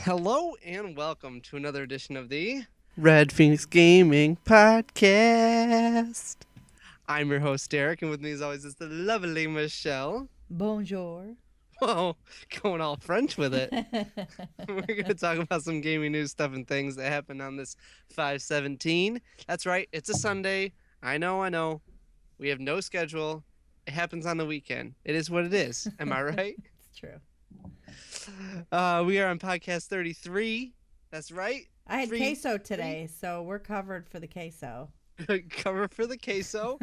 Hello and welcome to another edition of the Red Phoenix Gaming Podcast. I'm your host Derek, and with me as always is the lovely Michelle. Bonjour. Whoa, going all French with it. We're going to talk about some gaming news stuff and things that happened on this 5/17. That's right, it's a Sunday. I know. We have no schedule. It happens on the weekend. It is what it is. Am I right? It's true. We are on podcast 33. That's right. I had queso today, so we're covered for the queso. Cover for the queso.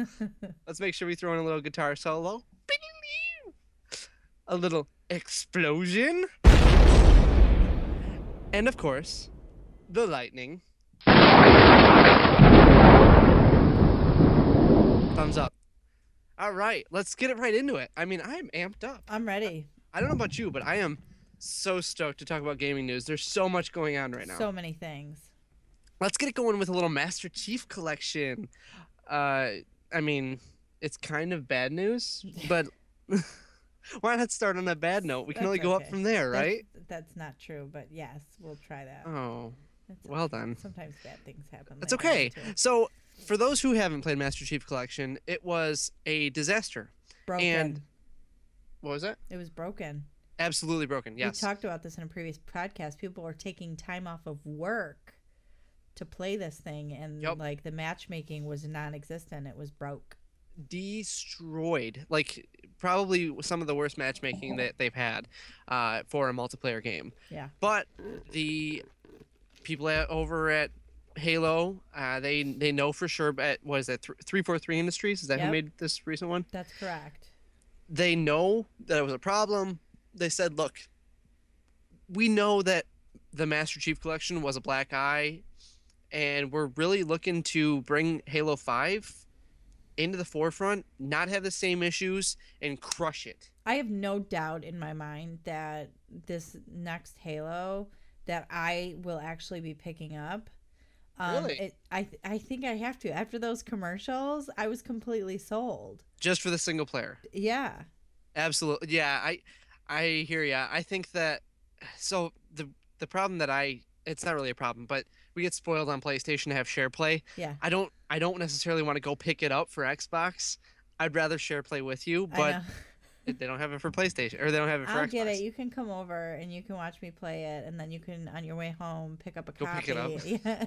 Let's make sure we throw in a little guitar solo. A little explosion. And of course, the lightning. Thumbs up. All right, let's get it right into it. I mean, I'm amped up. I'm ready. I don't know about you, but I am so stoked to talk about gaming news. There's so much going on right now. So many things. Let's get it going with a little Master Chief Collection. I mean, it's kind of bad news, but why not start on a bad note? We can only go up from there, right? That's not true, but yes, we'll try that. Oh, well done. Sometimes bad things happen. That's okay. So, for those who haven't played Master Chief Collection, it was a disaster. Broken. And what was it? It was broken. Absolutely broken, yes. We talked about this in a previous podcast. People were taking time off of work to play this thing, and like the matchmaking was non-existent. It was broke. Destroyed. Like probably some of the worst matchmaking that they've had for a multiplayer game. Yeah. But the people over at Halo, they know for sure. What is that? 343 Industries? Is that who made this recent one? That's correct. They know that it was a problem. They said, "Look, we know that the Master Chief Collection was a black eye, and we're really looking to bring Halo 5 into the forefront, not have the same issues, and crush it." I have no doubt in my mind that this next Halo that I will actually be picking up. Really? I think I have to. After those commercials, I was completely sold. Just for the single player. Yeah. Absolutely. Yeah, I hear ya. I think that so the problem that it's not really a problem, but we get spoiled on PlayStation to have share play. Yeah. I don't necessarily want to go pick it up for Xbox. I'd rather share play with you, but they don't have it for PlayStation, or they don't have it for Xbox. I'll get it. You can come over and you can watch me play it, and then you can, on your way home, pick up a copy. Pick it up. Yeah.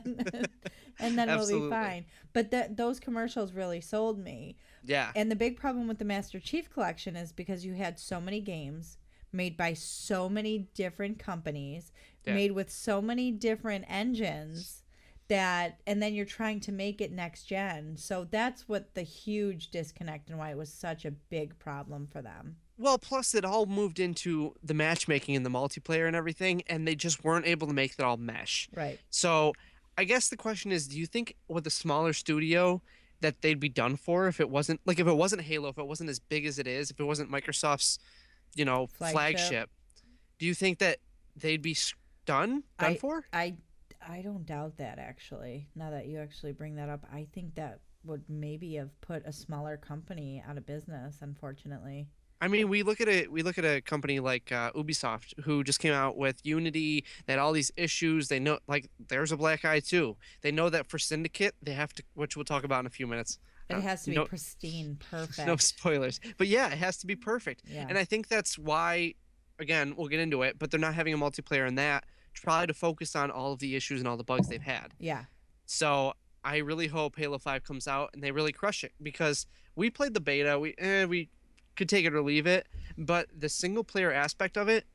And then we'll be fine. But those commercials really sold me. Yeah. And the big problem with the Master Chief Collection is because you had so many games made by so many different companies, made with so many different engines, and then you're trying to make it next gen. So that's what the huge disconnect and why it was such a big problem for them. Well, plus it all moved into the matchmaking and the multiplayer and everything, and they just weren't able to make that all mesh. Right. So I guess the question is, do you think with a smaller studio that they'd be done for if it wasn't Halo, if it wasn't as big as it is, if it wasn't Microsoft's, flagship? Do you think that they'd be done for? I don't doubt that, actually. Now that you actually bring that up, I think that would maybe have put a smaller company out of business, unfortunately. I mean, we look at a company like Ubisoft, who just came out with Unity. They had all these issues. They know, like, there's a black eye too. They know that for Syndicate, they have to, which we'll talk about in a few minutes. It has to be pristine, perfect. No spoilers. But yeah, it has to be perfect. Yeah. And I think that's why, again, we'll get into it, but they're not having a multiplayer in that, try to focus on all of the issues and all the bugs they've had. Yeah. So I really hope Halo 5 comes out and they really crush it, because we played the beta. We could take it or leave it, but the single player aspect of it,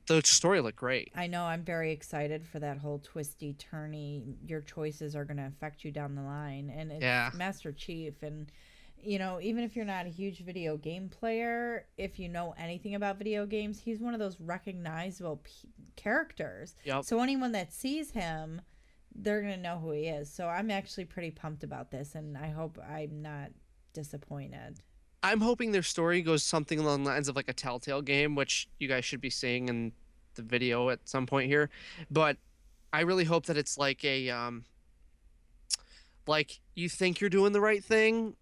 the story looked great. I know. I'm very excited for that whole twisty, turny, your choices are going to affect you down the line. And it's Master Chief. And, even if you're not a huge video game player, if you know anything about video games, he's one of those recognizable characters. Yep. So anyone that sees him, they're going to know who he is. So I'm actually pretty pumped about this, and I hope I'm not disappointed. I'm hoping their story goes something along the lines of like a Telltale game, which you guys should be seeing in the video at some point here. But I really hope that it's like a like you think you're doing the right thing,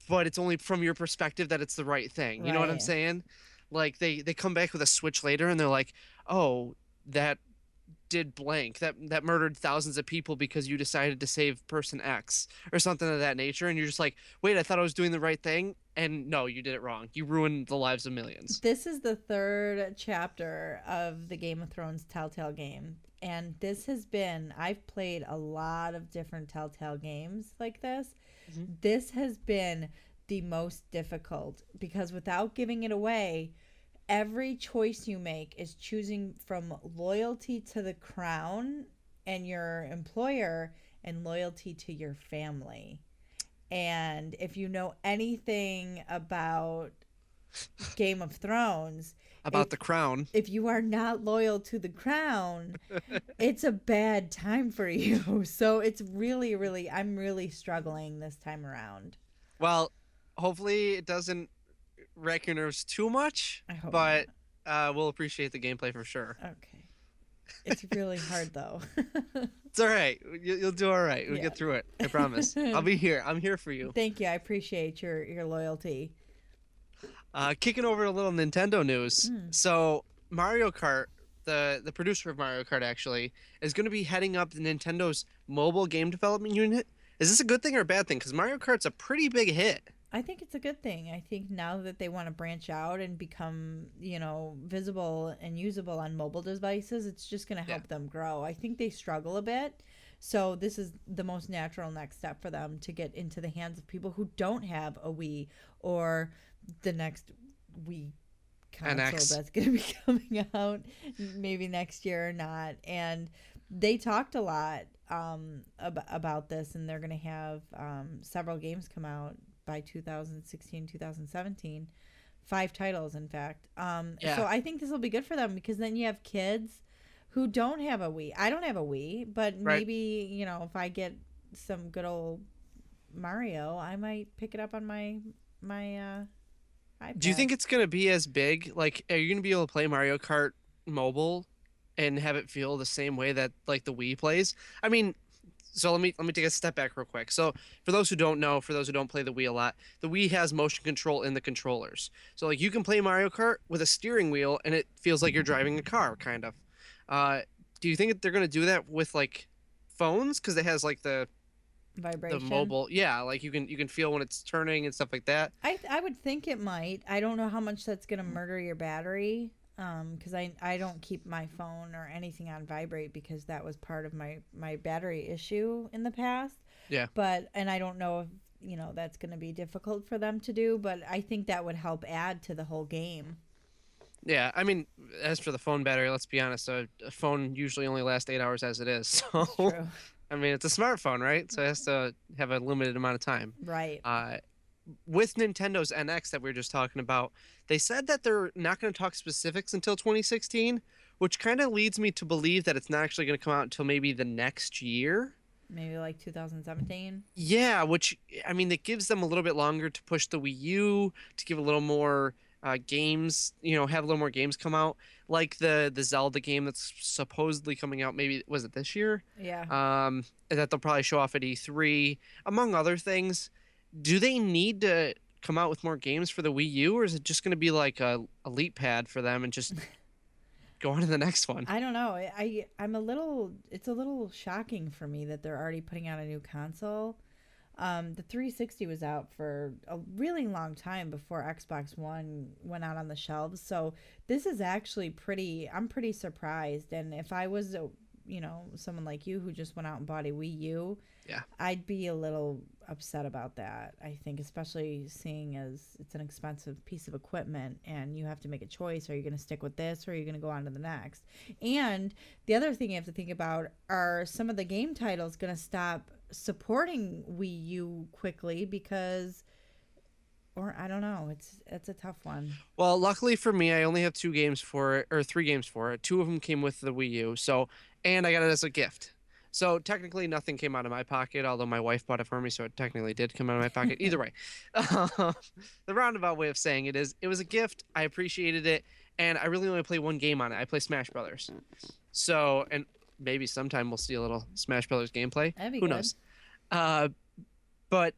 but it's only from your perspective that it's the right thing. You know what I'm saying? Like they come back with a switch later and they're like, oh, that did blank, that murdered thousands of people because you decided to save person X or something of that nature, and you're just like, wait, I thought I was doing the right thing, and no, you did it wrong. You ruined the lives of millions. This is the third chapter of the Game of Thrones Telltale game. And this has been, I've played a lot of different Telltale games like this. Mm-hmm. This has been the most difficult because without giving it away, every choice you make is choosing from loyalty to the crown and your employer and loyalty to your family. And if you know anything about Game of Thrones, About the crown. if you are not loyal to the crown, it's a bad time for you. So it's really, really, I'm really struggling this time around. Well, hopefully it doesn't wreck your nerves too much, I hope but we'll appreciate the gameplay for sure. Okay. It's really hard though. It's all right. You'll do all right. We'll Yeah. get through it. I promise. I'll be here. I'm here for you. Thank you. I appreciate your loyalty. Kicking over to a little Nintendo news. So Mario Kart, the producer of Mario Kart actually, is going to be heading up the Nintendo's mobile game development unit. Is this a good thing or a bad thing? Because Mario Kart's a pretty big hit. I think it's a good thing. I think now that they want to branch out and become, visible and usable on mobile devices, it's just going to help them grow. I think they struggle a bit. So this is the most natural next step for them to get into the hands of people who don't have a Wii or the next Wii console NX. that's going to be coming out maybe next year or not. And they talked a lot about this, and they're going to have several games come out by 2016, 2017. 5 titles, in fact. So I think this will be good for them because then you have kids who don't have a Wii. I don't have a Wii, but maybe, if I get some good old Mario, I might pick it up on my iPad. Do you think it's going to be as big? Like, are you going to be able to play Mario Kart mobile and have it feel the same way that like the Wii plays? I mean, so let me take a step back real quick. So for those who don't know, for those who don't play the Wii a lot, the Wii has motion control in the controllers. So like you can play Mario Kart with a steering wheel and it feels like you're driving a car, kind of. Do you think that they're going to do that with like phones? Because it has like the vibration, mobile, like you can feel when it's turning and stuff like that. I would think it might. I don't know how much that's going to murder your battery. Because I don't keep my phone or anything on vibrate because that was part of my battery issue in the past. Yeah. And I don't know if, that's going to be difficult for them to do, but I think that would help add to the whole game. Yeah, I mean, as for the phone battery, let's be honest, a phone usually only lasts 8 hours as it is. So, True. I mean, it's a smartphone, right? So it has to have a limited amount of time. Right. With Nintendo's NX that we were just talking about, they said that they're not going to talk specifics until 2016, which kind of leads me to believe that it's not actually going to come out until maybe the next year. Maybe like 2017. Yeah, which, I mean, it gives them a little bit longer to push the Wii U, to give a little more games, have a little more games come out, like the Zelda game that's supposedly coming out, maybe, was it this year? Yeah. That they'll probably show off at E3, among other things. Do they need to come out with more games for the Wii U, or is it just going to be like a leap pad for them and just go on to the next one? I don't know. It's a little shocking for me that they're already putting out a new console. The 360 was out for a really long time before Xbox One went out on the shelves. So this is actually I'm pretty surprised. And if I was, someone like you who just went out and bought a Wii U, I'd be a little upset about that. I think, especially seeing as it's an expensive piece of equipment and you have to make a choice. Are you going to stick with this or are you going to go on to the next? And the other thing you have to think about, are some of the game titles going to stop supporting Wii U quickly because, or I don't know, it's a tough one. Well, luckily for me, I only have 2 games for it, or 3 games for it. 2 of them came with the Wii U, and I got it as a gift. So technically nothing came out of my pocket, although my wife bought it for me, so it technically did come out of my pocket. Either way, the roundabout way of saying it is, it was a gift. I appreciated it, and I really only play one game on it. I play Smash Brothers. So, and maybe sometime we'll see a little Smash Brothers gameplay. That'd be Who good. knows? But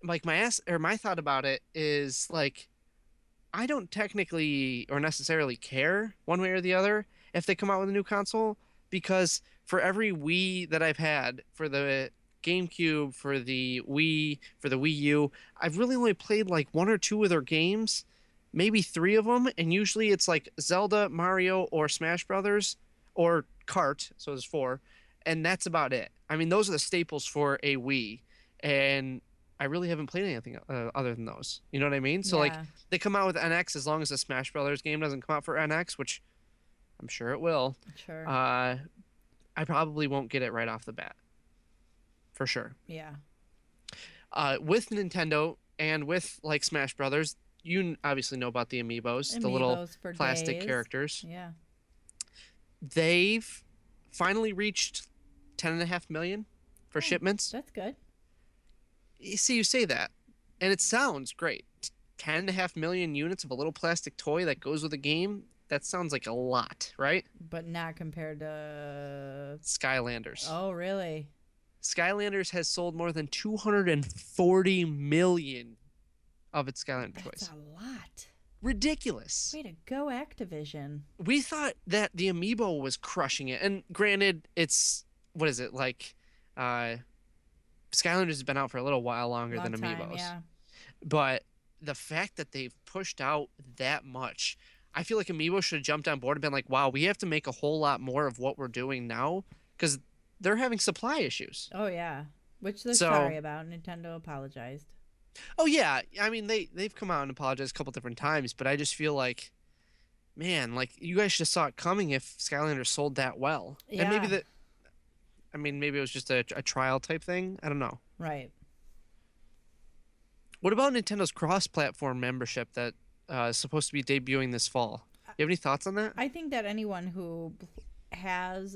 my thought about it is like, I don't technically or necessarily care one way or the other if they come out with a new console, because for every Wii that I've had, for the GameCube, for the Wii, for the Wii U, I've really only played like one or two of their games, maybe three of them, and usually it's like Zelda, Mario, or Smash Brothers, or Kart. So there's four, and that's about it. I mean, those are the staples for a Wii, and I really haven't played anything other than those. You know what I mean? So like Yeah. they come out with NX as long as the Smash Brothers game doesn't come out for NX, which I'm sure it will. Sure. I probably won't get it right off the bat, for sure. Yeah. With Nintendo and with like Smash Brothers, you obviously know about the amiibos, the little Amiibos for plastic days. characters. Yeah. They've finally reached 10.5 million for shipments. That's good. You see, you say that, and it sounds great. 10.5 million units of a little plastic toy that goes with a game. That sounds like a lot, right? But not compared to. Skylanders. Oh, really? Skylanders has sold more than 240 million of its Skylander That's toys. a lot. Ridiculous. Way to go, Activision. We thought that the amiibo was crushing it, and granted, it's what is it like? Skylanders has been out for a little while longer Long than time, amiibos, yeah. but the fact that they've pushed out that much, I feel like amiibo should have jumped on board and been like, "Wow, we have to make a whole lot more of what we're doing now," because they're having supply issues. Oh, yeah. Which they're So- sorry about. Nintendo apologized. Oh yeah, I mean they've come out and apologized a couple different times, but I just feel like, man, like you guys should have saw it coming if Skylanders sold that well. And maybe Yeah. maybe it was just a trial type thing. I don't know. Right. What about Nintendo's cross-platform membership that is supposed to be debuting this fall? You have any thoughts on that? I think that anyone who has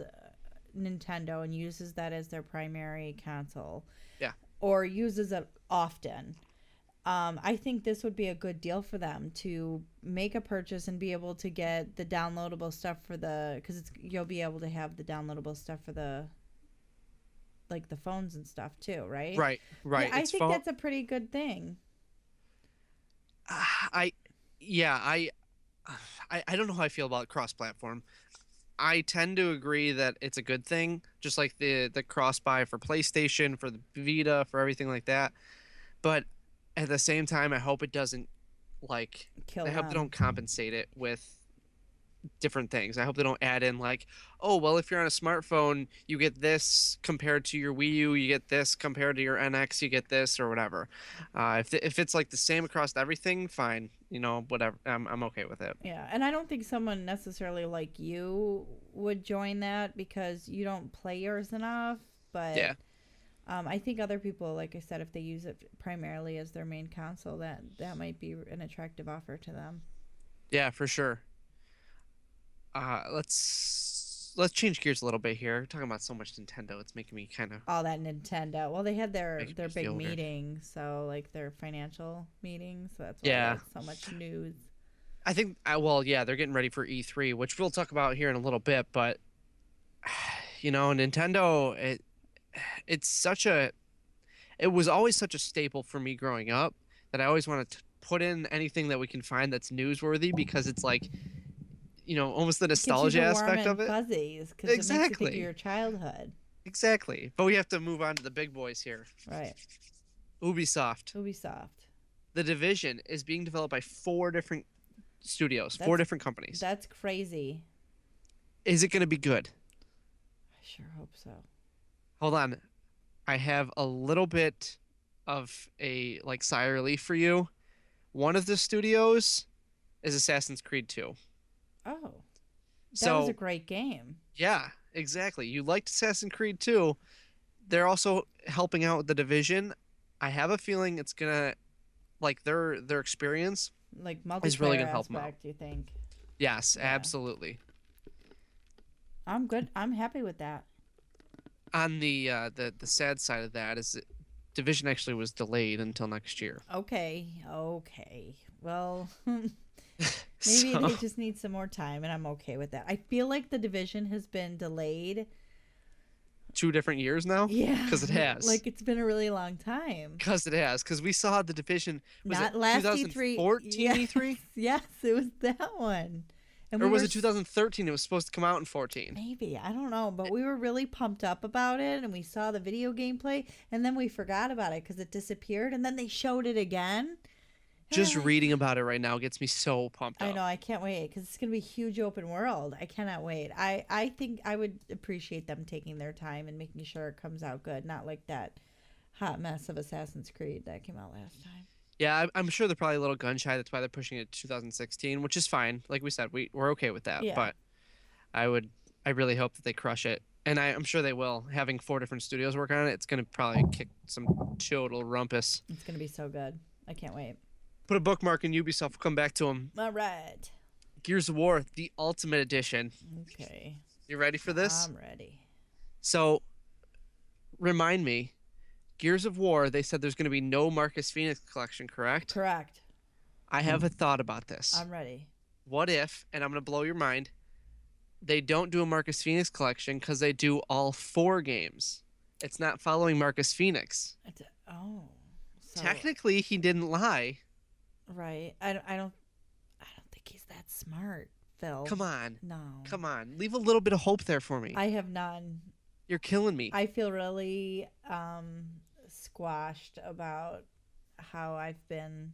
Nintendo and uses that as their primary console, Yeah. or uses it often, I think this would be a good deal for them to make a purchase and be able to get the downloadable stuff for because you'll be able to have the downloadable stuff for the phones and stuff too, right? Right. Yeah, I It's think phone- that's a pretty good thing. I don't know how I feel about cross-platform. I tend to agree that it's a good thing, just like the cross-buy for PlayStation, for the Vita, for everything like that. But at the same time, I hope it doesn't like. Kill I hope they them. don't compensate it with different things. I hope they don't add in like, oh well, if you're on a smartphone, you get this compared to your Wii U, you get this compared to your NX, you get this or whatever. If it's like the same across everything, fine. You know, whatever. I'm okay with it. Yeah, and I don't think someone necessarily like you would join that because you don't play yours enough. But Yeah. I think other people, like I said, if they use it primarily as their main console, that might be an attractive offer to them. Yeah, for sure. Let's change gears a little bit here. We're talking about so much Nintendo, it's making me kind of. All that Nintendo. Well, they had their Making their me big feel weird. meeting, so like their financial meeting. So that's why Yeah. there's so much news. I think, well, yeah, they're getting ready for E3, which we'll talk about here in a little bit. But you know, Nintendo, it's such a, it was always such a staple for me growing up that I always want to put in anything that we can find that's newsworthy because it's like, you know, almost the Gives you nostalgia the warm aspect and of it. fuzzies because it makes you think Exactly. of your childhood. Exactly. But we have to move on to the big boys here. Right. Ubisoft. Ubisoft. The Division is being developed by 4 different studios, 4 That's- different companies. That's crazy. Is it going to be good? I sure hope so. Hold on. I have a little bit of a like sigh of relief for you. One of the studios is Assassin's Creed 2. Oh, that So was a great game. yeah, exactly. You liked Assassin's Creed 2. They're also helping out with the Division. I have a feeling it's gonna like their experience. Like multiplayer It's really gonna help 'em out. aspect, you think? Yes, Yeah. absolutely. I'm good. I'm happy with that. On the sad side of that is that Division actually was delayed until next year. Okay. Well, maybe So- they just need some more time, and I'm okay with that. I feel like the Division has been delayed. 2 different years now. Yeah, 'Cause it has. Like it's been a really long time. Because it has. Because we saw the Division. Was Not it last 2014 E3. E3? Yes, it was that one. And Or we was were it 2013? It was supposed to come out in 14. maybe, I don't know, but we were really pumped up about it, and we saw the video gameplay, and then we forgot about it because it disappeared, and then they showed it again. Just reading about it right now gets me so pumped I up. know, I can't wait because it's going to be a huge open world. I cannot wait. I think I would appreciate them taking their time and making sure it comes out good, not like that hot mess of Assassin's Creed that came out last time. Yeah, I'm sure they're probably a little gun shy. That's why they're pushing it to 2016, which is fine. Like we said, we're okay with that. Yeah. But I really hope that they crush it. And I'm sure they will. Having 4 different studios work on it, it's going to probably kick some total rumpus. It's going to be so good. I can't wait. Put a bookmark in Ubisoft. We'll come back to them. All right. Gears of War, the Ultimate Edition. Okay. You ready for this? I'm ready. So, remind me, Gears of War, they said there's going to be no Marcus Fenix collection, correct? Correct. I have a thought about this. I'm ready. What if, and I'm going to blow your mind, they don't do a Marcus Fenix collection because they do all 4 games? It's not following Marcus Fenix. Oh. So, Technically, he didn't lie. right. I don't think he's that smart, Phil. Come on. No. Come on. Leave a little bit of hope there for me. I have none. You're killing me. I feel really squashed about how I've been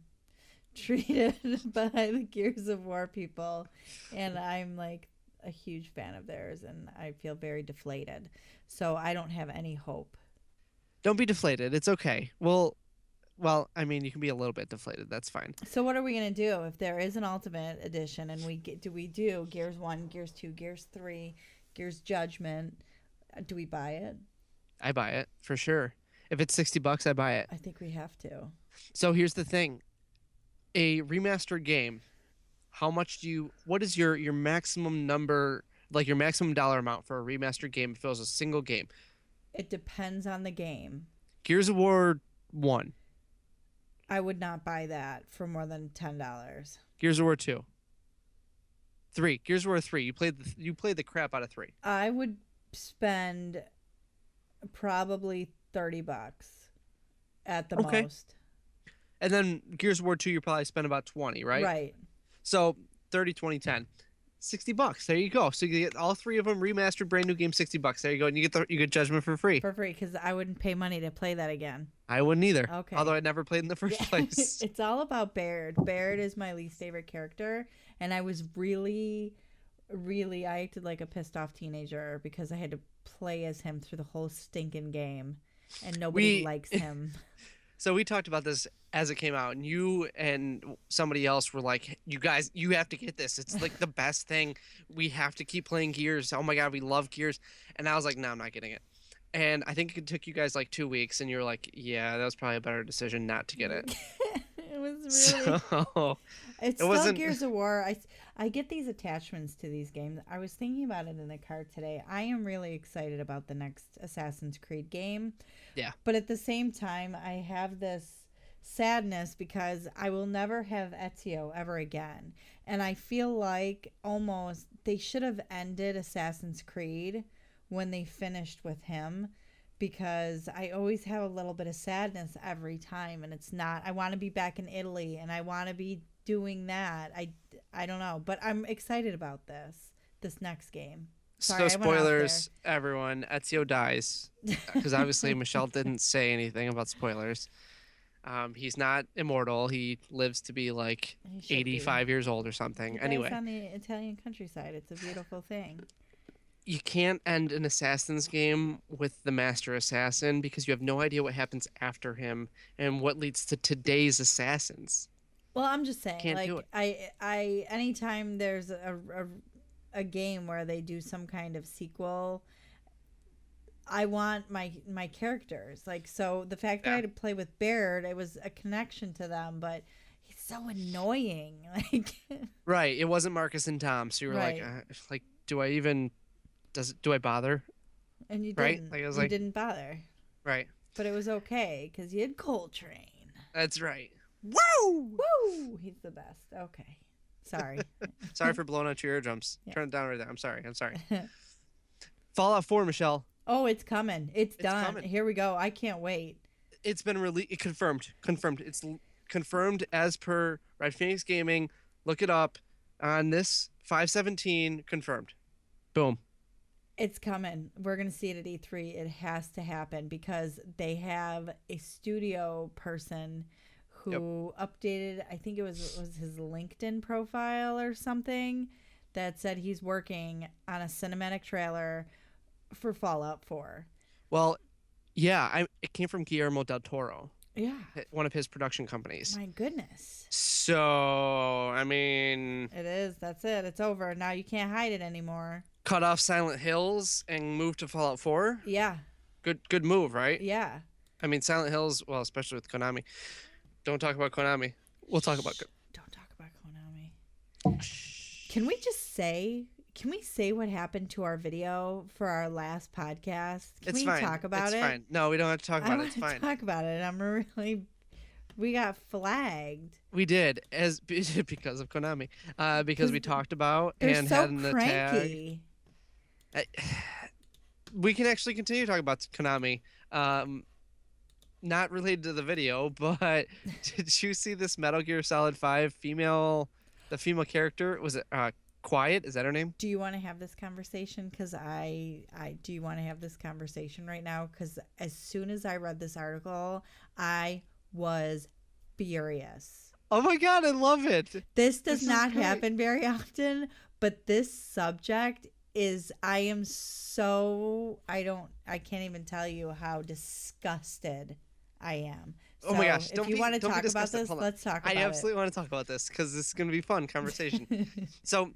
treated by the Gears of War people, and I'm like a huge fan of theirs, and I feel very deflated. So I don't have any hope. Don't be deflated. It's okay. Well, I mean, you can be a little bit deflated. That's fine. So what are we gonna do if there is an Ultimate Edition and we do Gears 1, Gears 2, Gears 3, Gears Judgment? Do we buy it? I buy it for sure. If it's $60, I buy it. I think we have to. So here's the thing. A remastered game, what is your maximum number, like your maximum dollar amount for a remastered game if it was a single game? It depends on the game. Gears of War 1. I would not buy that for more than $10. Gears of War 2. 3. Gears of War 3. You played the crap out of 3. I would spend probably $30 at the most. And then Gears of War 2, you probably spend about 20, right? Right. So 30, 20, 10. $60. There you go. So you get all 3 of them remastered, brand new game, $60. There you go, and you get Judgment for free. For free, because I wouldn't pay money to play that again. I wouldn't either. Okay. Although I never played in the first place. It's all about Baird. Baird is my least favorite character, and I was really, really, I acted like a pissed off teenager because I had to play as him through the whole stinking game, and nobody likes him. So we talked about this as it came out, and you and somebody else were like, you guys, you have to get this. It's like the best thing. We have to keep playing Gears. Oh my God, we love Gears. And I was like, no, I'm not getting it. And I think it took you guys like 2 weeks, and you're like, yeah, that was probably a better decision not to get it. It was really... So, it's still Gears of War. I get these attachments to these games. I was thinking about it in the car today. I am really excited about the next Assassin's Creed game. Yeah. But at the same time, I have this sadness because I will never have Ezio ever again. And I feel like almost they should have ended Assassin's Creed when they finished with him, because I always have a little bit of sadness every time, and it's not, I want to be back in Italy and I want to be doing that. I don't know, but I'm excited about this next game. Sorry, so spoilers, everyone, Ezio dies, because obviously Michelle didn't say anything about spoilers. He's not immortal. He lives to be like 85 years old or something. Anyway, on the Italian countryside. It's a beautiful thing. You can't end an Assassin's game with the Master Assassin because you have no idea what happens after him and what leads to today's Assassins. Well, I'm just saying, Can't do like, I anytime there's a game where they do some kind of sequel, I want my characters. Like, so the fact that I had to play with Baird, it was a connection to them, but he's so annoying. Like, right, it wasn't Marcus and Tom, so you were like, do I bother? And you right? didn't. Like, I was you like, didn't bother. Right. But it was okay because you had Coltrane. That's right. Woo! Woo! He's the best. Okay. Sorry. Sorry for blowing out your eardrums. Yeah. Turn it down right there. I'm sorry. Fallout 4, Michelle. Oh, it's coming. It's done. Coming. Here we go. I can't wait. It's been confirmed. It's confirmed as per Red Phoenix Gaming. Look it up on this 5/17 confirmed. Boom. It's coming. We're going to see it at E3. It has to happen because they have a studio person who updated, I think it was his LinkedIn profile or something, that said he's working on a cinematic trailer for Fallout 4. Well, yeah, it came from Guillermo del Toro. Yeah. One of his production companies. My goodness. So, I mean... It is. That's it. It's over. Now you can't hide it anymore. Cut off Silent Hills and move to Fallout 4? Yeah. Good move, right? Yeah. I mean, Silent Hills, well, especially with Konami. Don't talk about Konami. We'll talk about... Don't talk about Konami. Can we say what happened to our video for our last podcast? Can we talk about it? It's fine. No, we don't have to talk about it. It's fine. I want to talk about it. I'm really... We got flagged. We did, because of Konami. Because we talked about and so had an cranky. Tag. We can actually continue talking about Konami. Not related to the video, but did you see this Metal Gear Solid 5 female character? Was it Quiet? Is that her name? Do you want to have this conversation? Because do you want to have this conversation right now? Because as soon as I read this article, I was furious. Oh my god, I love it. This does not happen very often, but this subject is, I can't even tell you how disgusted I am. So oh my gosh, if you want to talk about this, let's talk about it. I absolutely want to talk about this because this is going to be fun conversation. So,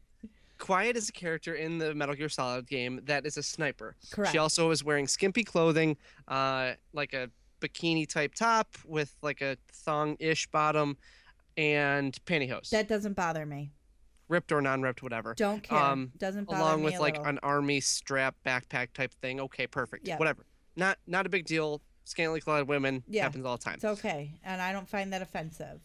Quiet is a character in the Metal Gear Solid game that is a sniper. Correct. She also is wearing skimpy clothing, like a bikini type top with like a thong-ish bottom and pantyhose. That doesn't bother me. Ripped or non-ripped, whatever. Don't care. Doesn't bother me. Along with like an army strap backpack type thing. Okay, perfect. Yep. Whatever. Not a big deal. Scantily clad women happens all the time. It's okay, and I don't find that offensive.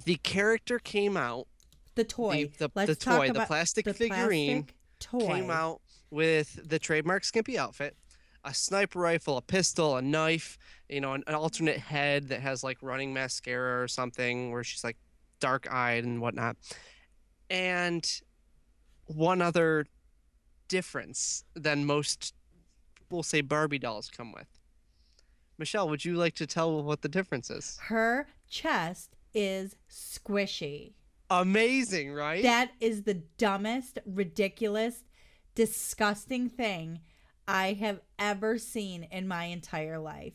The character came out. The toy. The toy, the plastic figurine came out with the trademark skimpy outfit, a sniper rifle, a pistol, a knife, an alternate head that has like running mascara or something where she's like dark-eyed and whatnot. And one other difference than most, we'll say, Barbie dolls come with. Michelle, would you like to tell what the difference is? Her chest is squishy. Amazing, right? That is the dumbest, ridiculous, disgusting thing I have ever seen in my entire life.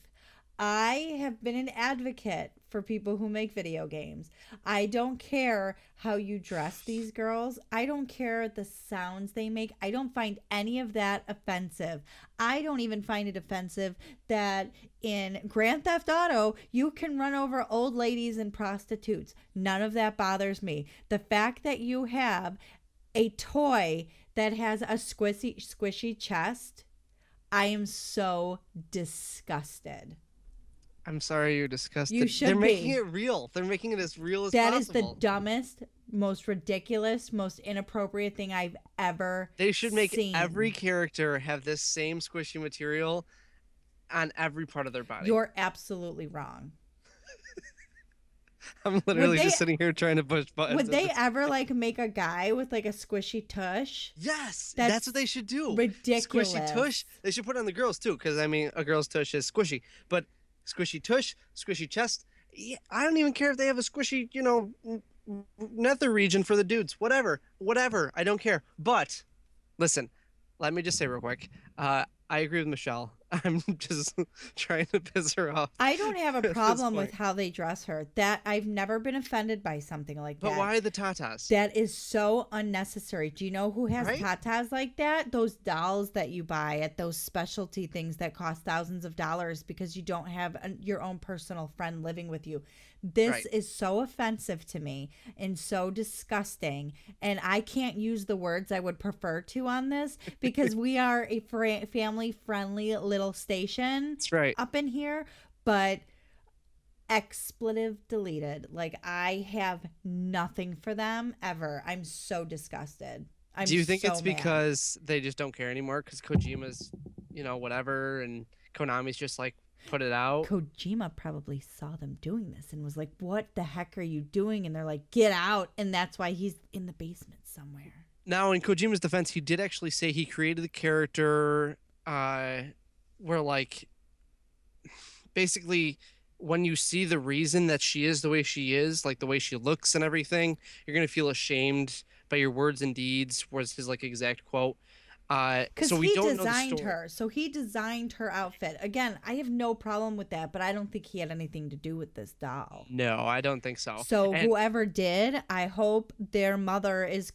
I have been an advocate for people who make video games. I don't care how you dress these girls. I don't care the sounds they make. I don't find any of that offensive. I don't even find it offensive that in Grand Theft Auto, you can run over old ladies and prostitutes. None of that bothers me. The fact that you have a toy that has a squishy chest, I am so disgusted. I'm sorry you're disgusted. You should They're be. making it real. They're making it as real as that possible. That is the dumbest, most ridiculous, most inappropriate thing I've ever They should make seen. Every character have this same squishy material on every part of their body. You're absolutely wrong. I'm literally just sitting here trying to push buttons. Would they ever like make a guy with like a squishy tush? Yes, that's what they should do. Ridiculous. Squishy tush. They should put it on the girls too, because I mean, a girl's tush is squishy, but squishy tush, squishy chest. Yeah, I don't even care if they have a squishy, nether region for the dudes. Whatever. I don't care. But listen, let me just say real quick. I agree with Michelle. I'm just trying to piss her off. I don't have a problem with how they dress her. That I've never been offended by something like that. But why the tatas? That is so unnecessary. Do you know who has tatas like that? Those dolls that you buy at those specialty things that cost thousands of dollars because you don't have your own personal friend living with you. This is so offensive to me and so disgusting. And I can't use the words I would prefer to on this because we are a family-friendly little station. That's right. Up in here. But expletive deleted. Like, I have nothing for them ever. I'm so disgusted. Do you think it's because they just don't care anymore? Because Kojima's, whatever, and Konami's just like, put it out. Kojima probably saw them doing this and was like, what the heck are you doing? And they're like, get out. And that's why he's in the basement somewhere. Now, in Kojima's defense, he did actually say he created the character where, like, basically when you see the reason that she is the way she is, like the way she looks and everything, you're going to feel ashamed by your words and deeds, was his, like, exact quote. Because So we he don't know the designed story. her. So he designed her outfit. Again, I have no problem with that, but I don't think he had anything to do with this doll. No, I don't think so. So And whoever did, I hope their mother is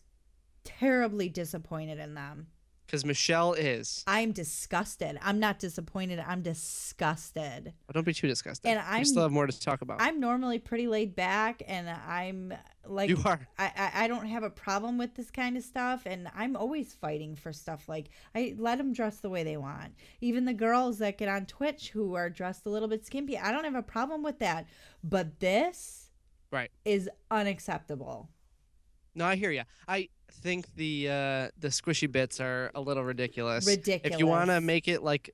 terribly disappointed in them. because Michelle is. I'm disgusted. I'm not disappointed. I'm disgusted. Oh, don't be too disgusted. And We still have more to talk about. I'm normally pretty laid back, and I'm like, You are. I don't have a problem with this kind of stuff, and I'm always fighting for stuff. Like, I let them dress the way they want. Even the girls that get on Twitch who are dressed a little bit skimpy, I don't have a problem with that. But this Right. is unacceptable. No, I hear you. I think the squishy bits are a little ridiculous. Ridiculous. If you want to make it like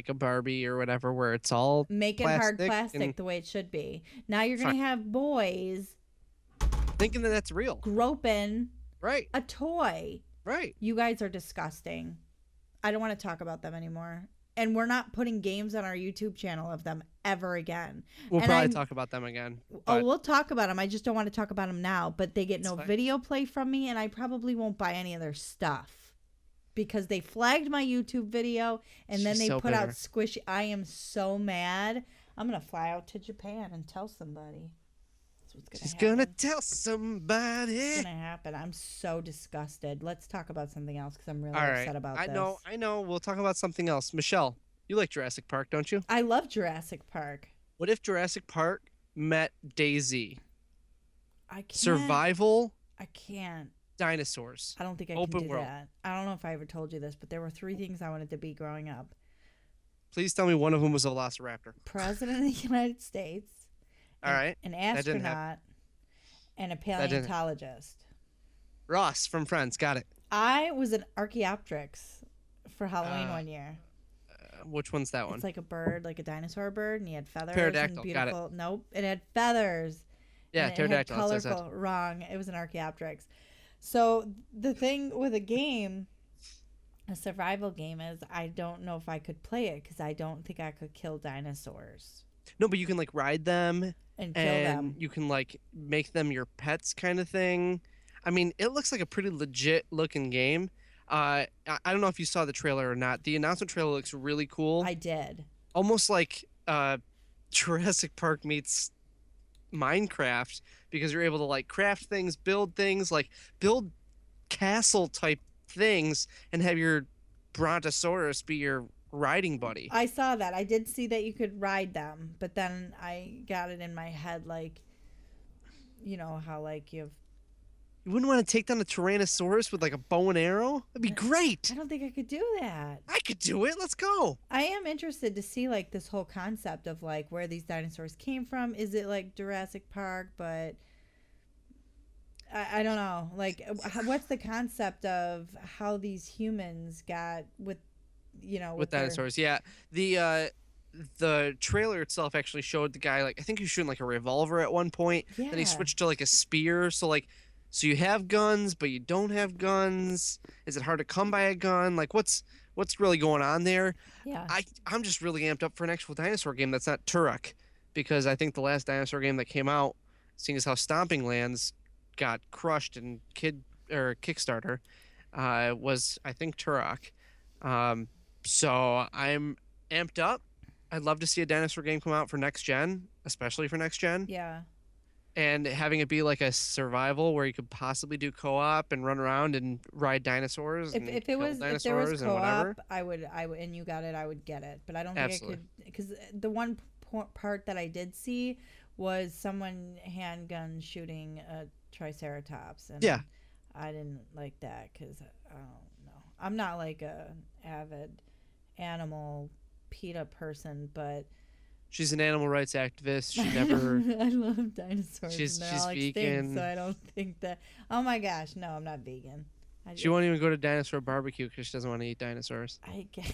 a Barbie or whatever, where it's all Make it hard plastic the way it should be. Now you're going to have boys thinking that that's real. groping Right. a toy. Right. You guys are disgusting. I don't want to talk about them anymore. And we're not putting games on our YouTube channel of them ever again. We'll And probably talk about them again. Oh, we'll talk about them. I just don't want to talk about them now. But they get no fine. video play from me, and I probably won't buy any of their stuff because they flagged my YouTube video, and then She's they so put out bitter. Squishy. I am so mad. I'm gonna fly out to Japan and tell somebody. That's what's gonna She's happen. gonna tell somebody. It's gonna happen. I'm so disgusted. Let's talk about something else because I'm really All upset right. about I this. know. We'll talk about something else. Michelle, you like Jurassic Park, don't you? I love Jurassic Park. What if Jurassic Park met DayZ? I can't. Survival I can't. dinosaurs. I don't think I Open can do world. that. I don't know if I ever told you this, but there were 3 things I wanted to be growing up: Please tell me one of them was a Velociraptor. President of the United States, All right. an That didn't astronaut, and a didn't- paleontologist. Ross from Friends. Got it. I was an Archaeopteryx for Halloween Uh, one year. Which one's that one? It's like a bird, like a dinosaur bird, and he had feathers. Pterodactyl, And got it. beautiful. Nope, it had feathers. Yeah, and it pterodactyl. had That's what I said. colorful. Wrong. It was an Archaeopteryx. So the thing with a game, a survival game, is I don't know if I could play it because I don't think I could kill dinosaurs No, but you can like ride them and kill and them. you can like make them your pets kind of thing. I mean, it looks like a pretty legit looking game. I don't know if you saw the trailer or not. The announcement trailer looks really cool. I did. Almost like Jurassic Park meets Minecraft because you're able to like craft things, like build castle type things and have your Brontosaurus be your riding buddy. I saw that. I did see that you could ride them, but then I got it in my head like, you know how like you have. You wouldn't want to take down a Tyrannosaurus with like a bow and arrow? That'd be great. I don't think I could do that. I could do it. Let's go. I am interested to see like this whole concept of like where these dinosaurs came from. Is it like Jurassic Park, but I don't know. Like, what's the concept of how these humans got with, you know, With their- dinosaurs, yeah. The trailer itself actually showed the guy like I think he was shooting like a revolver at one point. Then he Yeah. switched to like a spear. So you have guns, but you don't have guns. Is it hard to come by a gun? Like what's really going on there? Yeah. I'm just really amped up for an actual dinosaur game that's not Turok, because I think the last dinosaur game that came out, seeing as how Stomping Lands got crushed in Kickstarter, was I think Turok. So I'm amped up. I'd love to see a dinosaur game come out for next gen, especially for next gen. Yeah. And having it be like a survival where you could possibly do co-op and run around and ride dinosaurs and If kill there was dinosaurs and whatever. co-op, I would and you got it, I would get it. But I don't think Absolutely. I could because the one part that I did see was someone handgun shooting a triceratops, and Yeah. I didn't like that because I don't know. I'm not like a avid animal PETA person, but She's an animal rights activist. She never. I love dinosaurs. She's- and they're she's all extinct, vegan. so I don't think that. Oh my gosh, no, I'm not vegan. She won't even go to dinosaur barbecue because she doesn't want to eat dinosaurs. I get.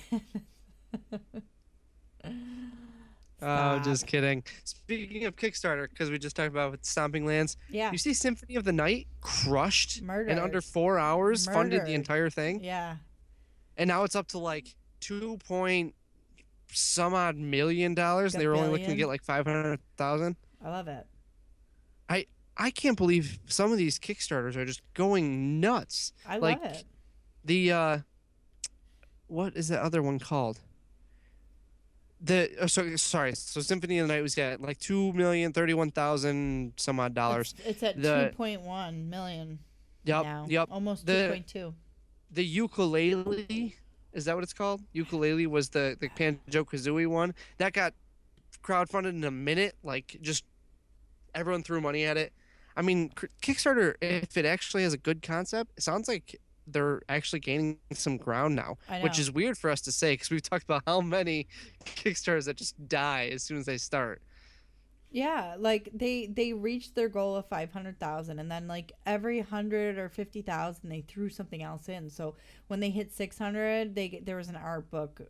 Oh, Stop. just kidding. Speaking of Kickstarter, because we just talked about with Stomping Lands, Yeah. you see Symphony of the Night crushed in under Murdered. 4 hours, funded the Murdered. entire thing, Yeah. and now it's up to like 2 point some odd $1 million. They were only looking to Gabillion. get like 500,000. I love it. I can't believe some of these Kickstarters are just going nuts. I Like love it. the what is that other one called? So Symphony of the Night was at like 2,031,000 some odd dollars. It's at The 2.1 million Yep, now. yep. Almost The 2.2. the ukulele, is that what it's called? Ukulele was the Banjo-Kazooie one that got crowdfunded in a minute. Like just everyone threw money at it. I mean, Kickstarter, if it actually has a good concept, it sounds like they're actually gaining some ground now, I know. which is weird for us to say because we've talked about how many Kickstarters that just die as soon as they start. Yeah, like they reached their goal of 500,000, and then like every 100 or 50,000 they threw something else in. So when they hit 600, there was an art book,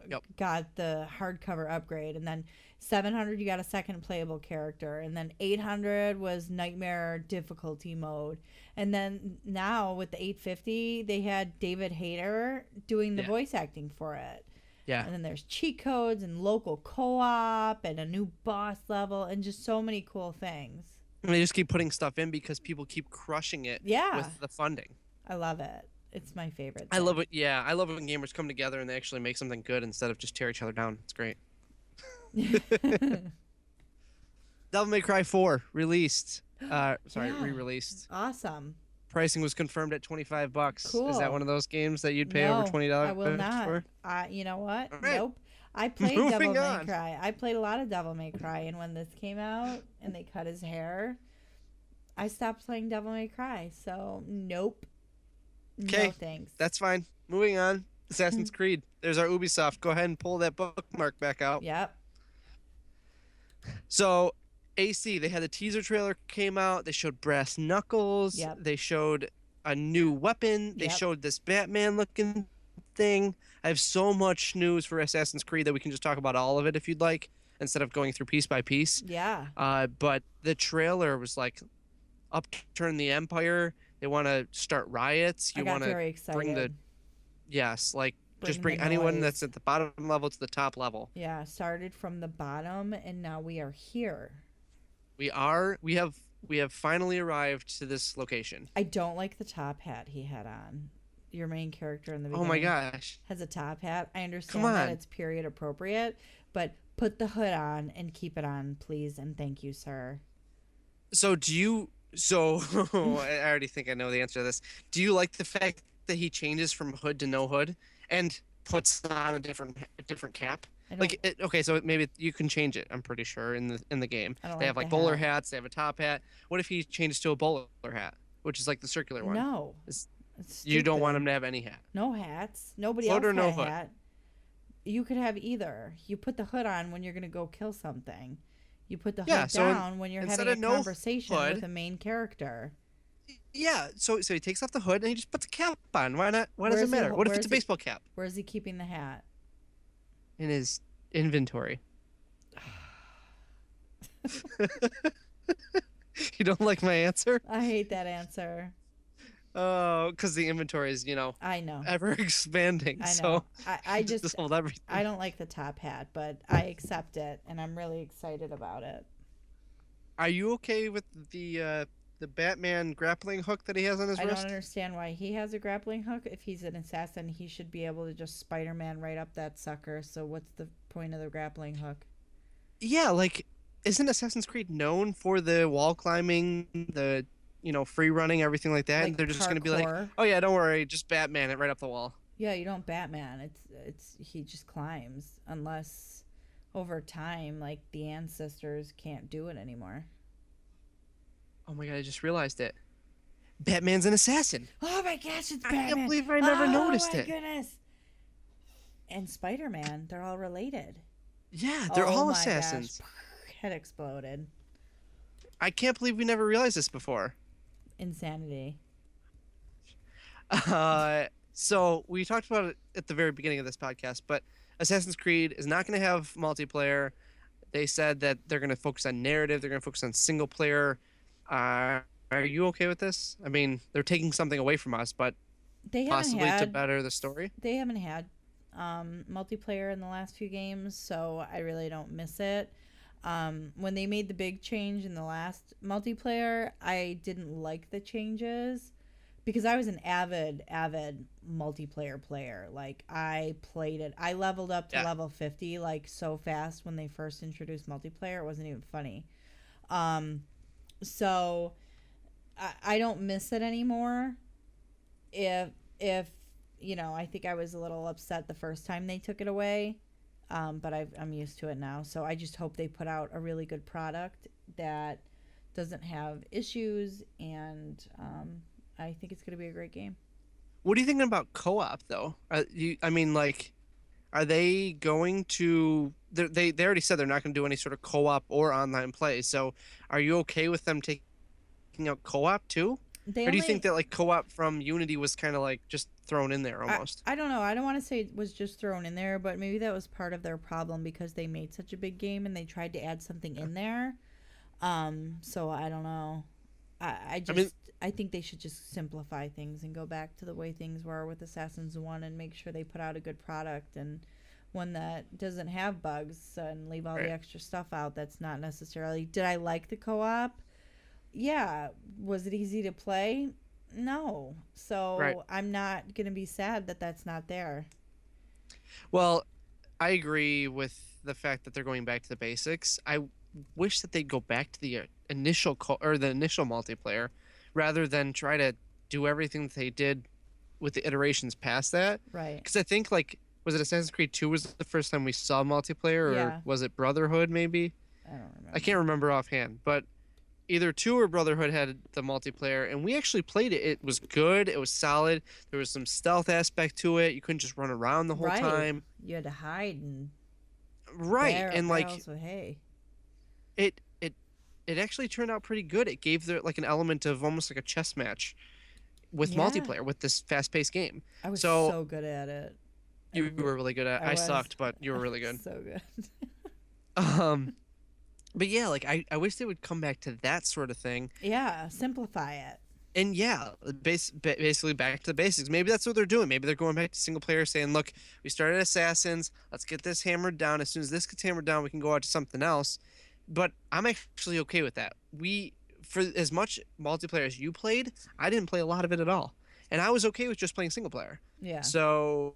Yep. got the hardcover upgrade, and then 700 you got a second playable character, and then 800 was nightmare difficulty mode, and then now with the 850 they had David Hayter doing the Yeah. voice acting for it. Yeah. And then there's cheat codes and local co-op and a new boss level and just so many cool things. And they just keep putting stuff in because people keep crushing it Yeah. with the funding. I love it. It's my favorite I love it. Yeah, I love it when gamers come together and they actually make something good instead of just tear each other down. It's great. thing. Devil May Cry 4 released. Yeah. Re-released. Awesome. Pricing was confirmed at $25. Is Cool. that one of those games that you'd pay No, over $20 I will not. for? You know what? All right. Nope. I played Moving Devil May on. Cry. I played a lot of Devil May Cry, and when this came out and they cut his hair, I stopped playing Devil May Cry. So nope. No 'Kay. thanks. That's fine. Moving on. Assassin's Creed. There's our Ubisoft. Go ahead and pull that bookmark back out. Yep. So, AC, they had the teaser trailer came out. They showed brass knuckles. Yep. They showed a new weapon. They Yep. showed this Batman looking thing. I have so much news for Assassin's Creed that we can just talk about all of it if you'd like, instead of going through piece by piece. Yeah. But the trailer was like, upturn the empire. They want to start riots. I You got want very to excited. bring the just Bring bring the anyone noise. that's at the bottom level to the top level. Yeah, started from the bottom and now we are here. We have finally arrived to this location. I don't like the top hat he had on. Your main character in the Oh beginning my gosh. has a top hat. I understand Come that on. it's period appropriate, but put the hood on and keep it on, please, and thank you, sir. So I already think I know the answer to this. Do you like the fact that he changes from hood to no hood and puts on a different cap? I don't, Like okay, so maybe you can change it. I'm pretty sure in the game I don't they have like like the bowler hat. hats. They have a top hat. What if he changes to a bowler hat, which is like the circular one? no. It's- It's You don't want stupid. him to have any hat. No hats. Nobody Hood else or no had a hood? hat. You could have either. You put the hood on when you're going to go kill something. You put the Yeah, hood so down when you're instead having a of no conversation hood- with a main character. Yeah, so he takes off the hood and he just puts a cap on. Why not? Why does Where's it he matter? ho- What if where's it's a he- baseball cap Where's he keeping the hat? in his inventory? You don't like my answer? I hate that answer. Oh, because the inventory is, I know. ever expanding. I know. So I just hold everything. I don't like the top hat, but I accept it and I'm really excited about it. Are you okay with the Batman grappling hook that he has on his I don't wrist? understand why he has a grappling hook. If he's an assassin, he should be able to just Spider-Man right up that sucker. So what's the point of the grappling hook? Yeah, like isn't Assassin's Creed known for the wall climbing, the free running, everything like that? Like And they're just gonna be like, parkour? oh yeah, don't worry, just Batman it right up the wall. Yeah, you don't Batman. It's he just climbs unless over time like the ancestors can't do it anymore. Oh my god, I just realized it. Batman's an assassin. Oh my gosh, it's I Batman. can't believe I never noticed Oh it. my goodness. And Spider-Man, they're all related. Yeah, they're Oh all my assassins. gosh. Head exploded. I can't believe we never realized this before. Insanity. So we talked about it at the very beginning of this podcast, but Assassin's Creed is not going to have multiplayer. They said that they're going to focus on narrative. They're going to focus on single player. Are you okay with this? I mean, they're taking something away from us, but They haven't possibly to had better the story. they haven't had multiplayer in the last few games, so I really don't miss it. When they made the big change in the last multiplayer, I didn't like the changes because I was an avid multiplayer player. Like I played it. I leveled up to Yeah. level 50 like so fast when they first introduced multiplayer. It wasn't even funny. Um, so I don't miss it anymore. If I think I was a little upset the first time they took it away, but I'm used to it now. So I just hope they put out a really good product that doesn't have issues, and I think it's going to be a great game. What are you thinking about co-op though? I mean, like, are they going to? They already said they're not going to do any sort of co-op or online play. So, are you okay with them taking out co-op too? They Or do you think only that like co-op from Unity was kind of like just thrown in there almost? I don't know. I don't want to say it was just thrown in there, but maybe that was part of their problem because they made such a big game and they tried to add something in there. So I don't know. I mean, I think they should just simplify things and go back to the way things were with Assassins 1 and make sure they put out a good product and one that doesn't have bugs and leave all right. the extra stuff out that's not necessarily. Did I like the co-op? Yeah. Was it easy to play? No. So Right. I'm not going to be sad that that's not there. Well, I agree with the fact that they're going back to the basics. I wish that they'd go back to the initial or the initial multiplayer rather than try to do everything that they did with the iterations past that. Right. Because I think like was it Assassin's Creed 2 was the first time we saw multiplayer, or Yeah. was it Brotherhood maybe? I don't remember. I can't remember offhand, but either 2 or Brotherhood had the multiplayer, and we actually played it. It was good. It was solid. There was some stealth aspect to it. You couldn't just run around the whole Right. time. You had to hide and Right. And like barrels of hay. it it actually turned out pretty good. It gave there like an element of almost like a chess match with Yeah. multiplayer with this fast-paced game. I was So- so good at it. You were really good at. I I was. sucked, but you were really good. So good. But yeah, like I wish they would come back to that sort of thing. Yeah, simplify it. And yeah, basically back to the basics. Maybe that's what they're doing. Maybe they're going back to single player, saying, "Look, we started Assassins. Let's get this hammered down. As soon as this gets hammered down, we can go out to something else." But I'm actually okay with that. For as much multiplayer as you played, I didn't play a lot of it at all, and I was okay with just playing single player. Yeah. So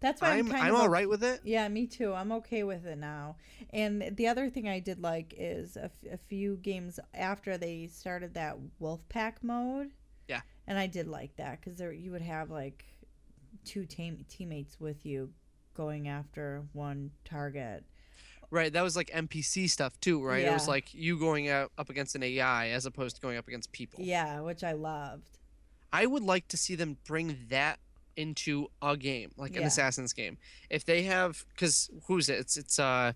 That's why I'm all right with it. Yeah, me too. I'm okay with it now. And the other thing I did like is a few games after they started that wolf pack mode. Yeah. And I did like that because you would have like two teammates with you going after one target. Right, that was like NPC stuff too, right? It was Yeah. like you going up against an AI as opposed to going up against people. Yeah, which I loved. I would like to see them bring that into a game, like an Yeah. Assassin's game. If they have, because who's it? It's oh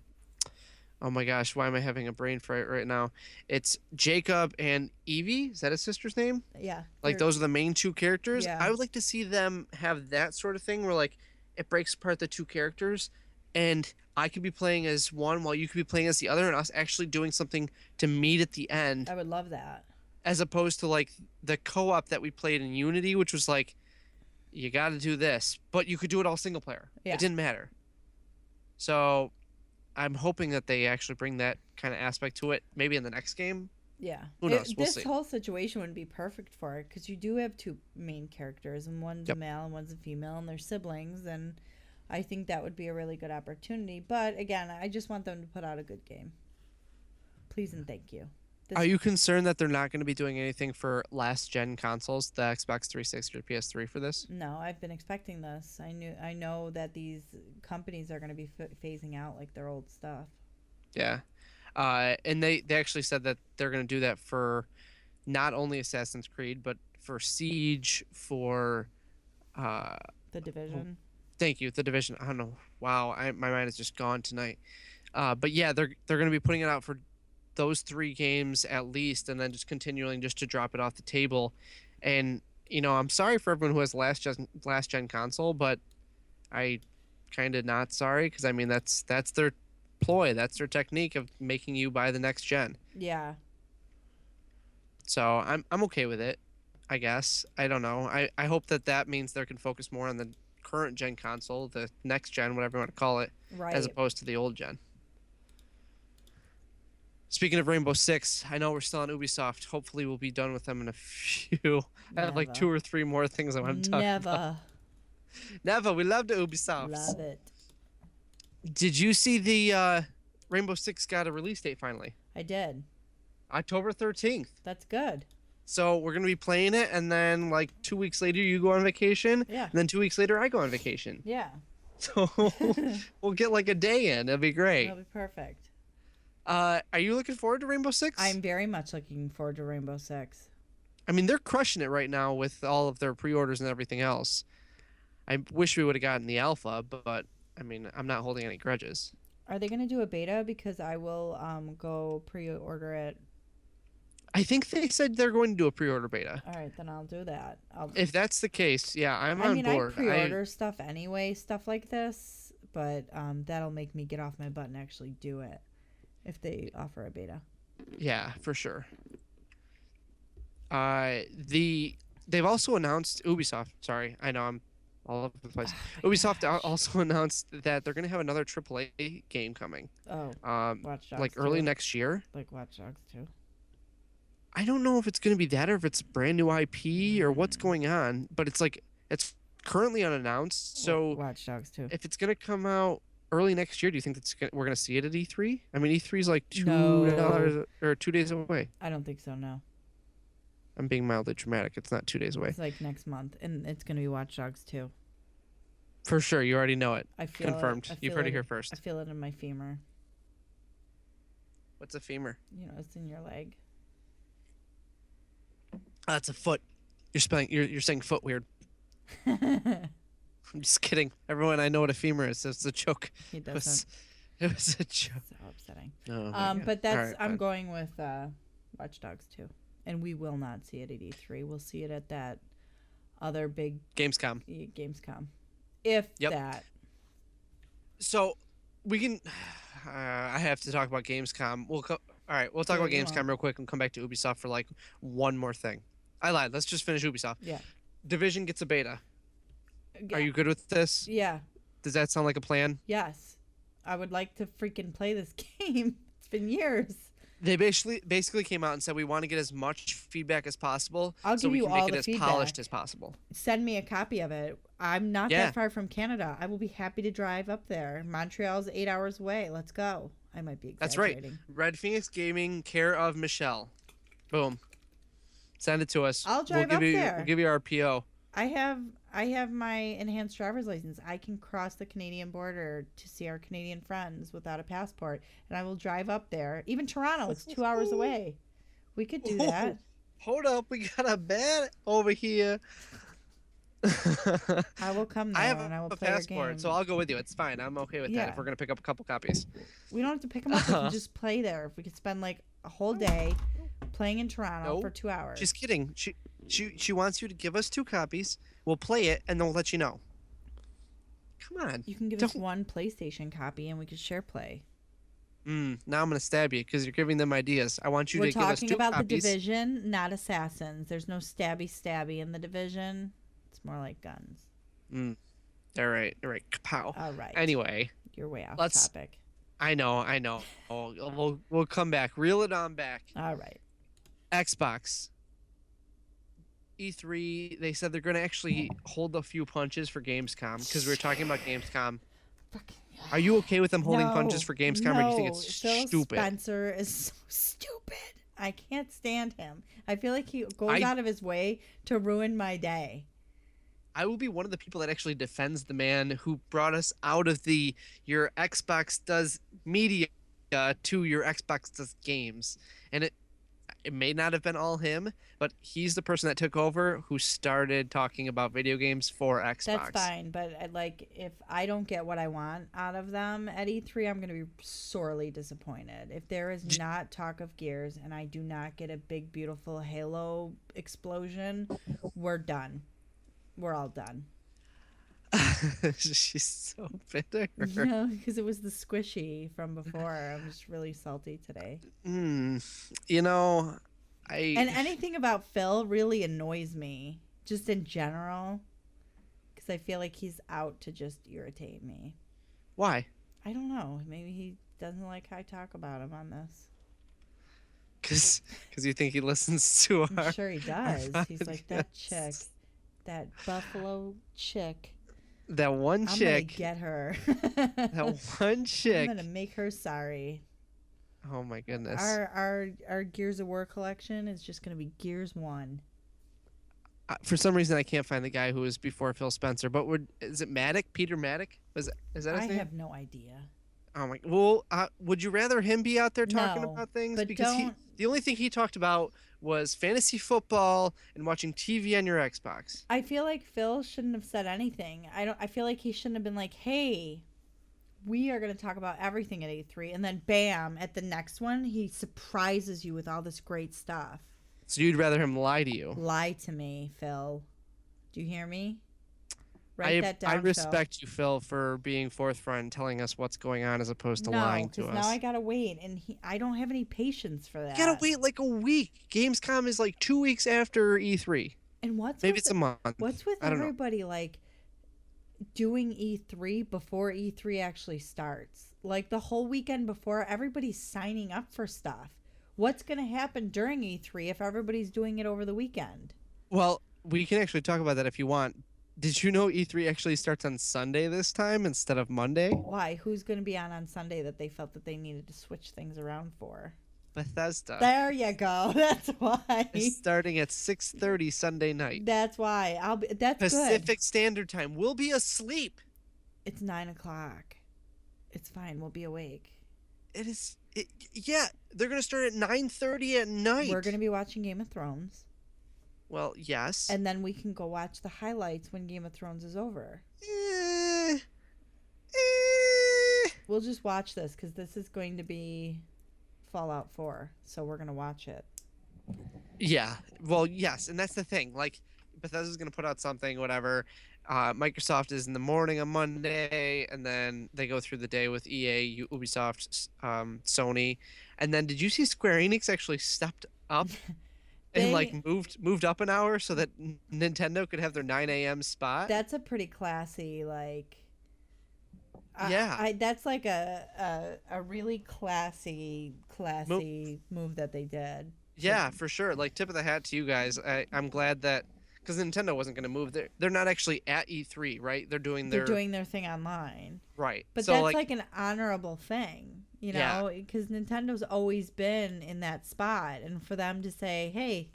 my gosh, why am I having a brain fright right now? It's Jacob and Evie. Is that his sister's name? Yeah. Like those are the main two characters. Yeah. I would like to see them have that sort of thing where like it breaks apart the two characters, and I could be playing as one while you could be playing as the other, and us actually doing something to meet at the end, I would love that. as opposed to like the co-op that we played in Unity, which was like, you got to do this, but you could do it all single player. Yeah. It didn't matter. So I'm hoping that they actually bring that kind of aspect to it, maybe in the next game. Yeah. Who knows? We'll this see. whole situation would be perfect for it because you do have two main characters, and one's a Yep. male and one's a female, and they're siblings, and I think that would be a really good opportunity. But again, I just want them to put out a good game. Please and thank you. This- Are you concerned that they're not going to be doing anything for last gen consoles, the Xbox 360 or PS3 for this? No, I've been expecting this. I know that these companies are going to be phasing out like their old stuff. Yeah. And they actually said that they're going to do that for not only Assassin's Creed, but for Siege, for The Division. thank you, The Division. I don't know. Wow, my mind is just gone tonight. But yeah, they're going to be putting it out for those 3 games at least, and then just continuing just to drop it off the table. And I'm sorry for everyone who has last gen console, but I kind of not sorry because I mean that's their ploy. That's their technique of making you buy the next gen. Yeah. So I'm okay with it, I guess. I don't know. I hope that means they can focus more on the current gen console, the next gen, whatever you want to call it, as Right. opposed to the old gen. Speaking of Rainbow Six, I know we're still on Ubisoft. Hopefully, we'll be done with them in a few. I have like Never. 2 or 3 more things I want to talk about. Never. Never. We love the Ubisoft. Love it. Did you see the Rainbow Six got a release date finally? I did. October 13th. That's good. So we're gonna be playing it, and then like 2 weeks later you go on vacation. Yeah. And then 2 weeks later I go on vacation. Yeah. So we'll get like a day in. It'll be great. That'll be perfect. Are you looking forward to Rainbow Six? I'm very much looking forward to Rainbow Six. I mean, they're crushing it right now with all of their pre-orders and everything else. I wish we would have gotten the alpha, but I mean, I'm not holding any grudges. Are they going to do a beta? Because I will go pre-order it. I think they said they're going to do a pre-order beta. All right, then I'll do that. If that's the case, yeah, I'm I on mean, board. I pre-order stuff anyway, stuff like this, but that'll make me get off my butt and actually do it if they offer a beta. Yeah, for sure. They've also announced Ubisoft. Sorry, I know I'm all over the place. Ubisoft also announced that they're going to have another AAA game coming. Oh, Watch Dogs like early 2. next year. Like Watch Dogs 2. I don't know if it's going to be that or if it's brand new IP or what's going on, but it's like it's currently unannounced. So Watch Dogs 2. if it's going to come out early next year, do you think we're going to see it at E3? I mean, E3 is like No. or 2 days away. I don't think so, no. I'm being mildly dramatic. It's not 2 days away. It's like next month, and it's going to be Watch Dogs 2. For sure, you already know it. I feel Confirmed. You've heard it here first. I feel it in my femur. What's a femur? You know, it's in your leg. That's a foot. You're saying foot weird. I'm just kidding. Everyone, I know what a femur is. It's a joke. He It was, doesn't. it was a joke. So upsetting. Oh, my God. But that's All right, I'm fine. going with Watch Dogs 2. And we will not see it at E3. We'll see it at that other big Gamescom. Gamescom. If Yep. that. So we can. I have to talk about Gamescom. All right, we'll talk Sure, about you Gamescom want. real quick and come back to Ubisoft for like one more thing. I lied. Let's just finish Ubisoft. Yeah. Division gets a beta. Are you good with this? Yeah. Does that sound like a plan? Yes. I would like to freaking play this game. It's been years. They basically came out and said we want to get as much feedback as possible I'll so give we you can make all it the as feedback. polished as possible. Send me a copy of it. I'm not Yeah. that far from Canada. I will be happy to drive up there. Montreal's 8 hours away. Let's go. I might be That's right. exaggerating. Red Phoenix Gaming, care of Michelle. Boom. Send it to us. I'll drive we'll up give you, there. We'll give you our PO. I have my enhanced driver's license. I can cross the Canadian border to see our Canadian friends without a passport, and I will drive up there. Even Toronto, it's 2 hours away. We could do that. Hold up, we got a bed over here. I will come there I have and I will a play your passport, game. so I'll go with you. It's fine. I'm okay with that Yeah. if we're gonna pick up a couple copies. We don't have to pick them up. We can just play there. If we could spend like a whole day playing in Toronto No, for 2 hours. Just kidding. She wants you to give us 2 copies. We'll play it and then we'll let you know. Come on. You can give us one PlayStation copy and we could share play. Now I'm gonna stab you because you're giving them ideas. I want you We're to give us talking 2 about copies. the Division, not Assassins. There's no stabby in the Division. It's more like guns. All right. Kapow. All right. Anyway, You're way off let's- topic. I know. We'll come back. Reel it on back. All right. Xbox. E3, they said they're going to actually hold a few punches for Gamescom because we were talking about Gamescom. Are you okay with them holding punches for Gamescom, or do you think it's Phil stupid? Spencer is so stupid. I can't stand him. I feel like he goes I- out of his way to ruin my day. I will be one of the people that actually defends the man who brought us out of the your Xbox does media to your Xbox does games. And it may not have been all him, but he's the person that took over who started talking about video games for Xbox. That's fine, but if I don't get what I want out of them at E3, I'm going to be sorely disappointed. If there is not talk of Gears and I do not get a big, beautiful Halo explosion, we're done. We're all done. She's so bitter. No, because it was the squishy from before. I'm just really salty today. Hmm. You know, And I anything about Phil really annoys me, just in general, because I feel like he's out to just irritate me. why? I don't know. Maybe he doesn't like how I talk about him on this. Because you think he listens to I'm our sure he our does. He's like, that chick, podcasts. that Buffalo chick. That one I'm gonna chick. get her. That one I'm chick. gonna make her sorry. Oh my goodness. Our Gears of War collection is just gonna be Gears 1. For some reason, I can't find the guy who was before Phil Spencer. But is it Maddock? Peter Maddock? Is that his I name? have no idea. Oh my. Well, would you rather him be out there talking No, about things? but Because don't. the only thing he talked about was fantasy football and watching TV on your Xbox. I feel like Phil shouldn't have said anything. I feel like he shouldn't have been like, "Hey, we are going to talk about everything at E3," and then bam, at the next one, he surprises you with all this great stuff. So you'd rather him lie to you? Lie to me, Phil. Do you hear me? Write that down, I Phil. respect you, Phil, for being forthright and telling us what's going on as opposed to lying to No, us. because now I gotta wait, and I don't have any patience for that. You gotta wait like a week. Gamescom is like 2 weeks after E3. And what's Maybe with it's a month. what's with I don't know. everybody like doing E3 before E3 actually starts? Like the whole weekend before, everybody's signing up for stuff. What's gonna happen during E3 if everybody's doing it over the weekend? Well, we can actually talk about that if you want. Did you know E3 actually starts on Sunday this time instead of Monday? Why? Who's gonna be on Sunday that they felt that they needed to switch things around for? Bethesda. There you go. That's why. It's starting at 6:30 Sunday night. That's why. That's Pacific good. Standard Time. We'll be asleep. It's 9 o'clock. It's fine. We'll be awake. Yeah, they're gonna start at 9:30 at night. We're gonna be watching Game of Thrones, Well, yes. and then we can go watch the highlights when Game of Thrones is over. Eh, We'll just watch this because this is going to be Fallout 4, so we're gonna watch it. Yeah. Well, yes, and that's the thing. Like, Bethesda's gonna put out something, whatever. Microsoft is in the morning on Monday, and then they go through the day with EA, Ubisoft, Sony, and then did you see Square Enix actually stepped up and They- like moved up an hour so that Nintendo could have their 9 a.m. spot? That's a pretty classy, like. Yeah. That's like a really classy move that they did. Yeah, for sure. Like, tip of the hat to you guys. I'm glad that because Nintendo wasn't going to move. They're not actually at E3, right? They're doing They're doing their thing online. right. But So that's like an honorable thing, you Yeah. know, because Nintendo's always been in that spot, and for them to say, "Hey,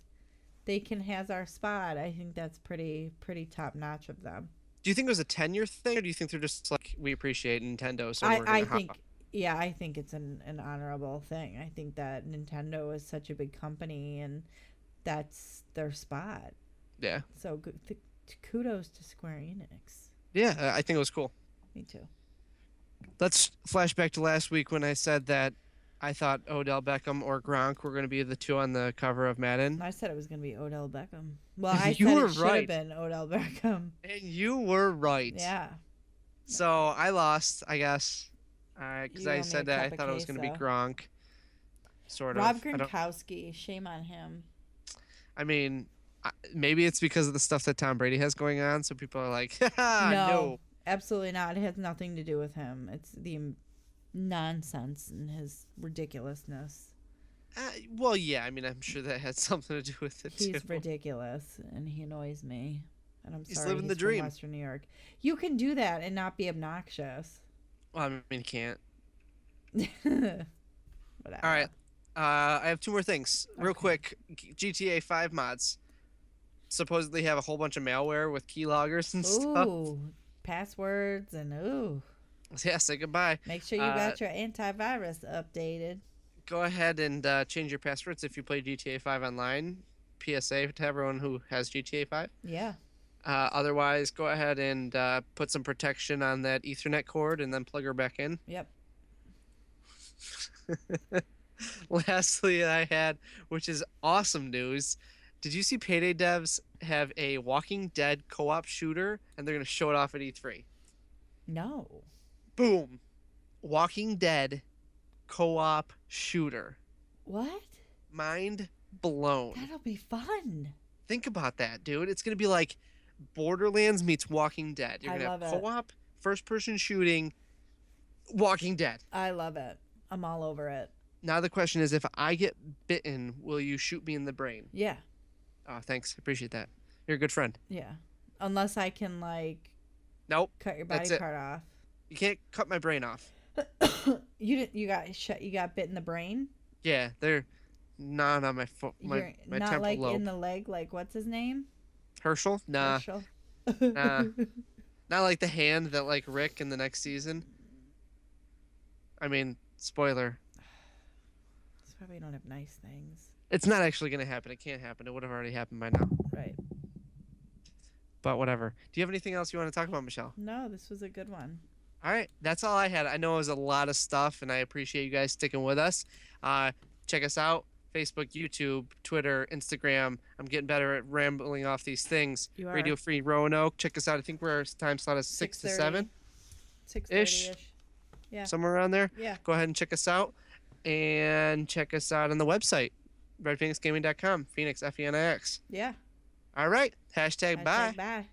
they can has our spot," I think that's pretty top notch of them. do you think it was a tenure thing, or do you think they're just like we appreciate Nintendo, so we're I gonna think, yeah, I think it's an honorable thing. I think that Nintendo is such a big company, and that's their spot. yeah, So kudos to Square Enix. yeah. I think it was cool. Me too. Let's flash back to last week when I said that I thought Odell Beckham or Gronk were going to be the two on the cover of Madden, I said it was going to be Odell Beckham. Well, I You said were it should right. have been Odell Beckham. and you were right. Yeah. So I lost, I guess, because You owe I me a said that I cup of thought it was going to be queso. Gronk. Sort of. Rob I don't- Gronkowski, shame on him. I mean, maybe it's because of the stuff that Tom Brady has going on, so people are like, "Haha, no." Absolutely not. It has nothing to do with him. It's the nonsense and his ridiculousness. Well, yeah. I mean, I'm sure that had something to do with it He's too. ridiculous, and he annoys me. And I'm He's sorry, living the from dream. Western New York. You can do that and not be obnoxious. Well, I mean, you can't. Whatever. All right. I have two more things, real Okay. quick. GTA 5 mods supposedly have a whole bunch of malware with keyloggers and stuff. Ooh, passwords and ooh. Yeah, say goodbye. Make sure you got your antivirus updated. Go ahead and change your passwords if you play GTA 5 online. PSA to everyone who has GTA 5. Yeah. Otherwise, go ahead and put some protection on that Ethernet cord and then plug her back in. Yep. Lastly, I had, which is awesome news. Did you see Payday Devs have a Walking Dead co-op shooter, and they're gonna show it off at E3. No. Boom, Walking Dead co-op shooter. What? Mind blown. That'll be fun. Think about that, dude. It's gonna be like Borderlands meets Walking Dead. You're I gonna love have it. co-op, first-person shooting, Walking Dead. I love it. I'm all over it. Now the question is, if I get bitten, will you shoot me in the brain? Yeah. Oh, thanks. Appreciate that. You're a good friend. Yeah. Unless I can like Nope. cut your That's body it. part off. You can't cut my brain off. You got bit in the brain? Yeah, they're not on my foot. You're My not temporal like lobe. in the leg, like what's his name? Herschel? Nah. Herschel. Nah. Not like the hand that like Rick in the next season. I mean, spoiler. That's why we don't have nice things. It's not actually going to happen. It can't happen. It would have already happened by now. Right. But whatever. Do you have anything else you want to talk about, Michelle? No, this was a good one. All right. That's all I had. I know it was a lot of stuff, and I appreciate you guys sticking with us. Check us out. Facebook, YouTube, Twitter, Instagram. I'm getting better at rambling off these things. You are. Radio Free Roanoke. Check us out. I think our time slot is 6 to 7. 6:30-ish. Yeah. Somewhere around there. Yeah. Go ahead and check us out. And check us out on the website, redphoenixgaming.com. Phoenix, F-E-N-I-X. Yeah. All right. Hashtag bye. Bye.